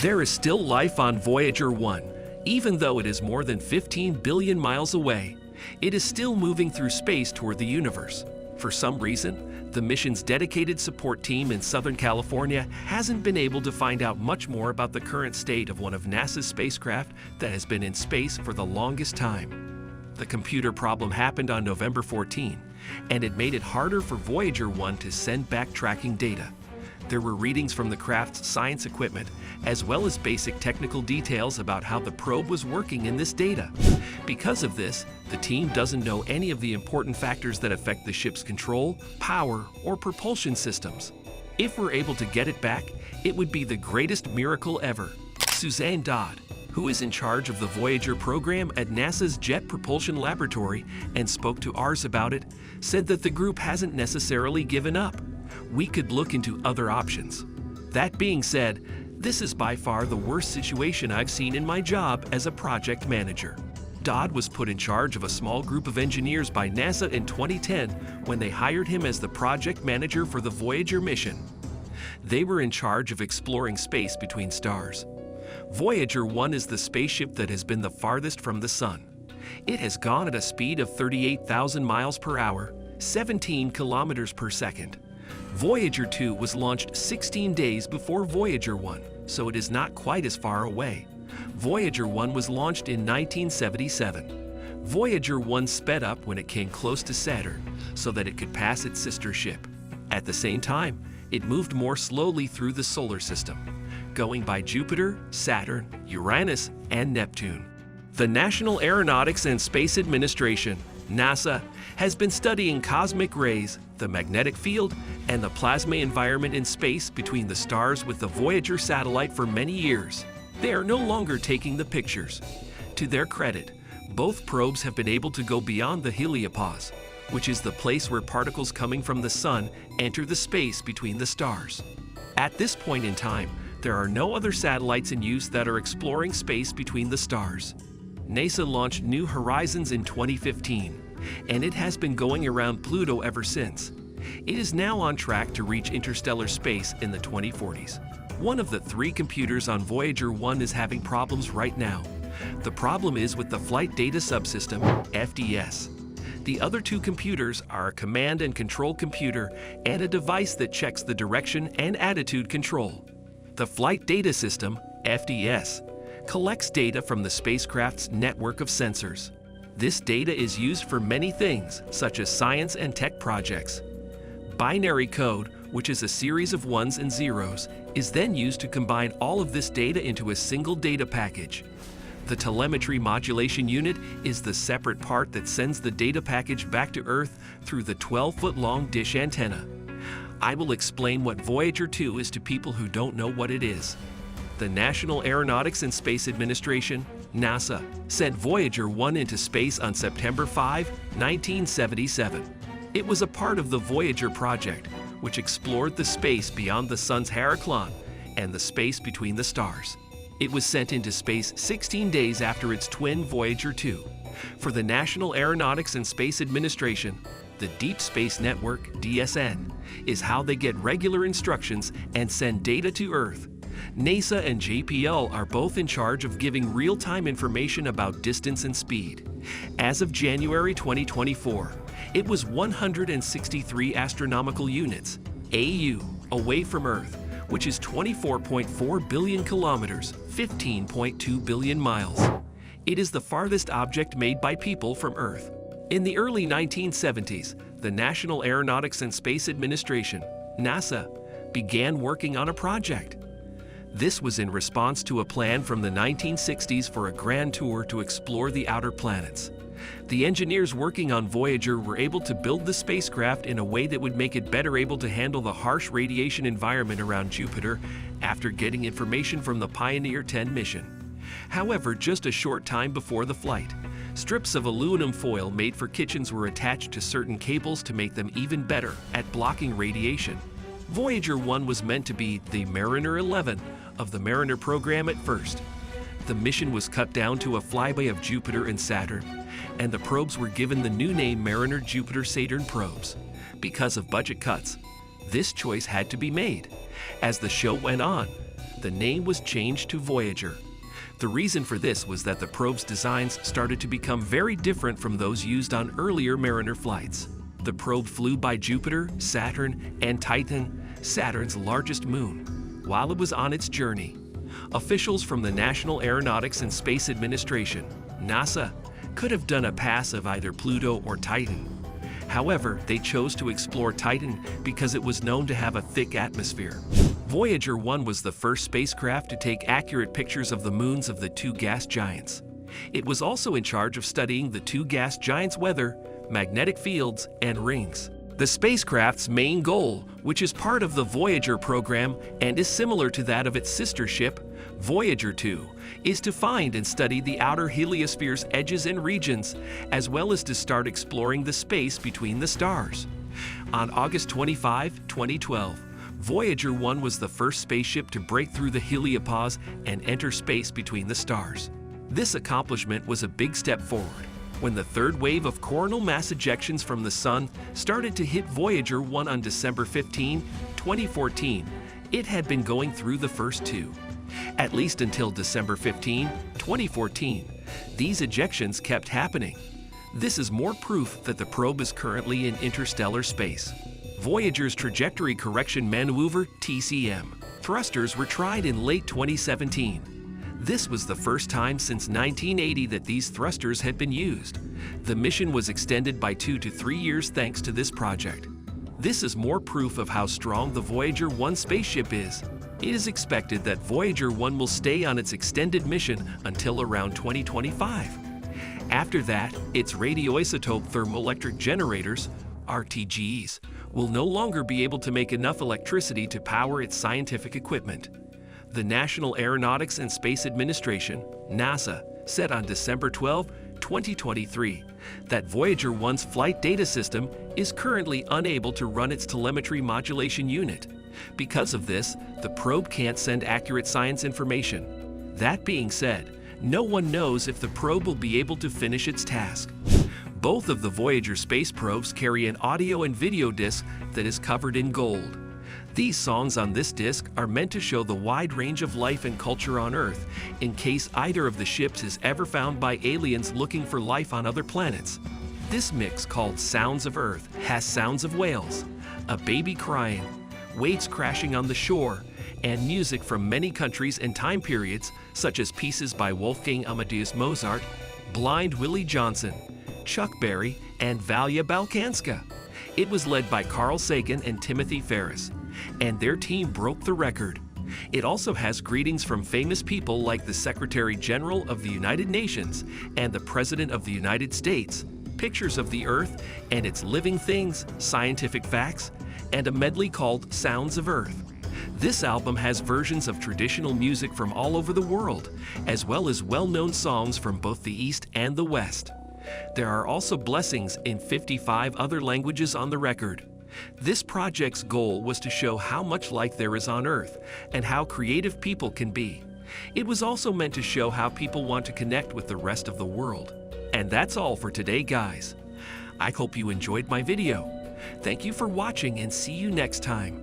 There is still life on Voyager 1, even though it is more than 15 billion miles away. It is still moving through space toward the universe. For some reason, the mission's dedicated support team in Southern California hasn't been able to find out much more about the current state of one of NASA's spacecraft that has been in space for the longest time. The computer problem happened on November 14, and it made it harder for Voyager 1 to send back tracking data. There were readings from the craft's science equipment, as well as basic technical details about how the probe was working in this data. Because of this, the team doesn't know any of the important factors that affect the ship's control, power, or propulsion systems. If we're able to get it back, it would be the greatest miracle ever. Suzanne Dodd, who is in charge of the Voyager program at NASA's Jet Propulsion Laboratory and spoke to ours about it, said that the group hasn't necessarily given up. We could look into other options. That being said, this is by far the worst situation I've seen in my job as a project manager. Dodd was put in charge of a small group of engineers by NASA in 2010 when they hired him as the project manager for the Voyager mission. They were in charge of exploring space between stars. Voyager 1 is the spaceship that has been the farthest from the Sun. It has gone at a speed of 38,000 miles per hour, 17 kilometers per second. Voyager 2 was launched 16 days before Voyager 1, so it is not quite as far away. Voyager 1 was launched in 1977. Voyager 1 sped up when it came close to Saturn so that it could pass its sister ship. At the same time, it moved more slowly through the solar system, going by Jupiter, Saturn, Uranus, and Neptune. The National Aeronautics and Space Administration, NASA, has been studying cosmic rays, the magnetic field, and the plasma environment in space between the stars with the Voyager satellite for many years. They are no longer taking the pictures. To their credit, both probes have been able to go beyond the heliopause, which is the place where particles coming from the Sun enter the space between the stars. At this point in time, there are no other satellites in use that are exploring space between the stars. NASA launched New Horizons in 2015, and it has been going around Pluto ever since. It is now on track to reach interstellar space in the 2040s. One of the 3 computers on Voyager 1 is having problems right now. The problem is with the Flight Data Subsystem, FDS. The other 2 computers are a command and control computer and a device that checks the direction and attitude control. The Flight Data System, FDS, collects data from the spacecraft's network of sensors. This data is used for many things, such as science and tech projects. Binary code, which is a series of ones and zeros, is then used to combine all of this data into a single data package. The telemetry modulation unit is the separate part that sends the data package back to Earth through the 12-foot-long dish antenna. I will explain what Voyager 2 is to people who don't know what it is. The National Aeronautics and Space Administration, NASA, sent Voyager 1 into space on September 5, 1977. It was a part of the Voyager project, which explored the space beyond the Sun's Heraclon and the space between the stars. It was sent into space 16 days after its twin Voyager 2. For the National Aeronautics and Space Administration, the Deep Space Network, DSN, is how they get regular instructions and send data to Earth. NASA and JPL are both in charge of giving real-time information about distance and speed. As of January 2024, it was 163 astronomical units, AU, away from Earth, which is 24.4 billion kilometers, 15.2 billion miles. It is the farthest object made by people from Earth. In the early 1970s, the National Aeronautics and Space Administration, NASA, began working on a project. This was in response to a plan from the 1960s for a grand tour to explore the outer planets. The engineers working on Voyager were able to build the spacecraft in a way that would make it better able to handle the harsh radiation environment around Jupiter after getting information from the Pioneer 10 mission. However, just a short time before the flight, strips of aluminum foil made for kitchens were attached to certain cables to make them even better at blocking radiation. Voyager 1 was meant to be the Mariner 11 of the Mariner program at first. The mission was cut down to a flyby of Jupiter and Saturn, and the probes were given the new name Mariner Jupiter-Saturn probes. Because of budget cuts, this choice had to be made. As the show went on, the name was changed to Voyager. The reason for this was that the probe's designs started to become very different from those used on earlier Mariner flights. The probe flew by Jupiter, Saturn, and Titan, Saturn's largest moon, while it was on its journey. Officials from the National Aeronautics and Space Administration, NASA, could have done a pass of either Pluto or Titan. However, they chose to explore Titan because it was known to have a thick atmosphere. Voyager 1 was the first spacecraft to take accurate pictures of the moons of the two gas giants. It was also in charge of studying the two gas giants' weather, magnetic fields, and rings. The spacecraft's main goal, which is part of the Voyager program and is similar to that of its sister ship, Voyager 2, is to find and study the outer heliosphere's edges and regions, as well as to start exploring the space between the stars. On August 25, 2012, Voyager 1 was the first spaceship to break through the heliopause and enter space between the stars. This accomplishment was a big step forward. When the third wave of coronal mass ejections from the Sun started to hit Voyager 1 on December 15, 2014, it had been going through the first two. At least until December 15, 2014, these ejections kept happening. This is more proof that the probe is currently in interstellar space. Voyager's Trajectory Correction Maneuver (TCM) thrusters were tried in late 2017. This was the first time since 1980 that these thrusters had been used. The mission was extended by 2 to 3 years thanks to this project. This is more proof of how strong the Voyager 1 spaceship is. It is expected that Voyager 1 will stay on its extended mission until around 2025. After that, its radioisotope thermoelectric generators, RTGs, will no longer be able to make enough electricity to power its scientific equipment. The National Aeronautics and Space Administration, NASA, said on December 12, 2023, that Voyager 1's flight data system is currently unable to run its telemetry modulation unit. Because of this, the probe can't send accurate science information. That being said, no one knows if the probe will be able to finish its task. Both of the Voyager space probes carry an audio and video disc that is covered in gold. These songs on this disc are meant to show the wide range of life and culture on Earth in case either of the ships is ever found by aliens looking for life on other planets. This mix, called Sounds of Earth, has sounds of whales, a baby crying, waves crashing on the shore, and music from many countries and time periods, such as pieces by Wolfgang Amadeus Mozart, Blind Willie Johnson, Chuck Berry, and Valia Balkanska. It was led by Carl Sagan and Timothy Ferris, and their team broke the record. It also has greetings from famous people like the Secretary General of the United Nations and the President of the United States, pictures of the Earth and its living things, scientific facts, and a medley called Sounds of Earth. This album has versions of traditional music from all over the world, as well as well-known songs from both the East and the West. There are also blessings in 55 other languages on the record. This project's goal was to show how much life there is on Earth and how creative people can be. It was also meant to show how people want to connect with the rest of the world. And that's all for today, guys. I hope you enjoyed my video. Thank you for watching and see you next time.